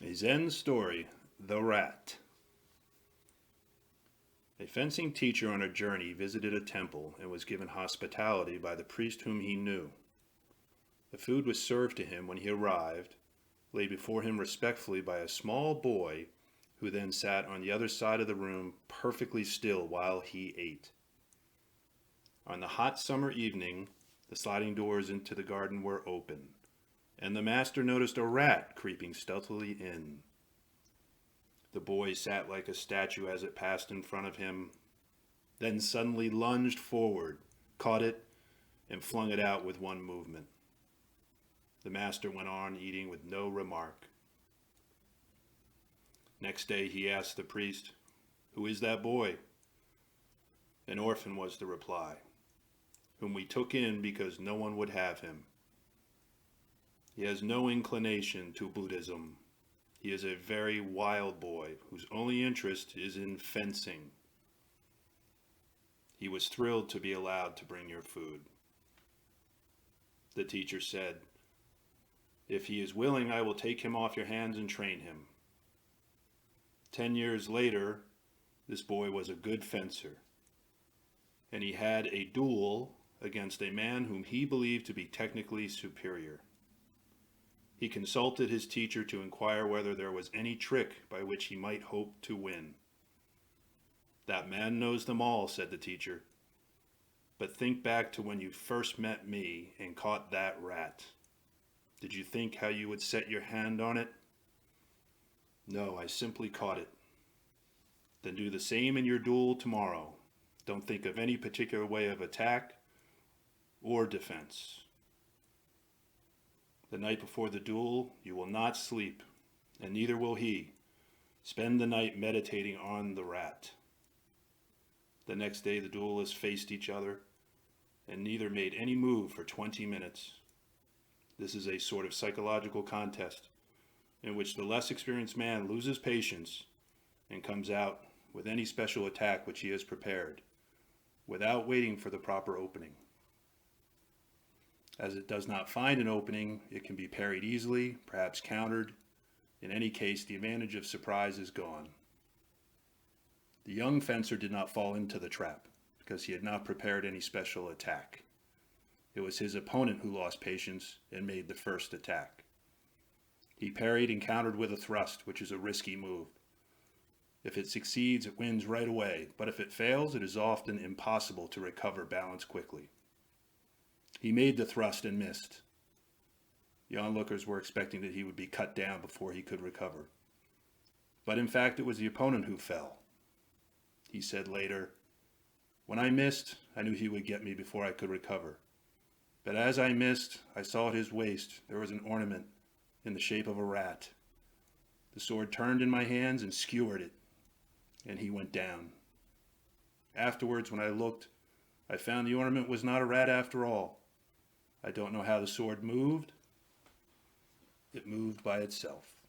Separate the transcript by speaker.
Speaker 1: A Zen Story, The Rat. A fencing teacher on a journey visited a temple and was given hospitality by the priest whom he knew. The food was served to him when he arrived, laid before him respectfully by a small boy who then sat on the other side of the room perfectly still while he ate. On the hot summer evening, the sliding doors into the garden were open, and the master noticed a rat creeping stealthily in. The boy sat like a statue as it passed in front of him, then suddenly lunged forward, caught it, and flung it out with one movement. The master went on eating with no remark. Next day he asked the priest, "Who is that boy?" "An orphan," was the reply, "whom we took in because no one would have him. He has no inclination to Buddhism. He is a very wild boy whose only interest is in fencing." He was thrilled to be allowed to bring your food. The teacher said, "If he is willing, I will take him off your hands and train him." 10 years later, this boy was a good fencer, and he had a duel against a man whom he believed to be technically superior. He consulted his teacher to inquire whether there was any trick by which he might hope to win. "That man knows them all," said the teacher. "But think back to when you first met me and caught that rat. Did you think how you would set your hand on it?" "No, I simply caught it." "Then do the same in your duel tomorrow. Don't think of any particular way of attack or defense. The night before the duel, you will not sleep, and neither will he. Spend the night meditating on the rat." The next day the duelists faced each other, and neither made any move for 20 minutes. This is a sort of psychological contest in which the less experienced man loses patience and comes out with any special attack which he has prepared, without waiting for the proper opening. As it does not find an opening, it can be parried easily, perhaps countered. In any case, the advantage of surprise is gone. The young fencer did not fall into the trap, because he had not prepared any special attack. It was his opponent who lost patience and made the first attack. He parried and countered with a thrust, which is a risky move. If it succeeds, it wins right away, but if it fails, it is often impossible to recover balance quickly. He made the thrust and missed. The onlookers were expecting that he would be cut down before he could recover. But in fact, it was the opponent who fell. He said later, "When I missed, I knew he would get me before I could recover. But as I missed, I saw at his waist there was an ornament in the shape of a rat. The sword turned in my hands and skewered it, and he went down. Afterwards, when I looked, I found the ornament was not a rat after all. I don't know how the sword moved. It moved by itself."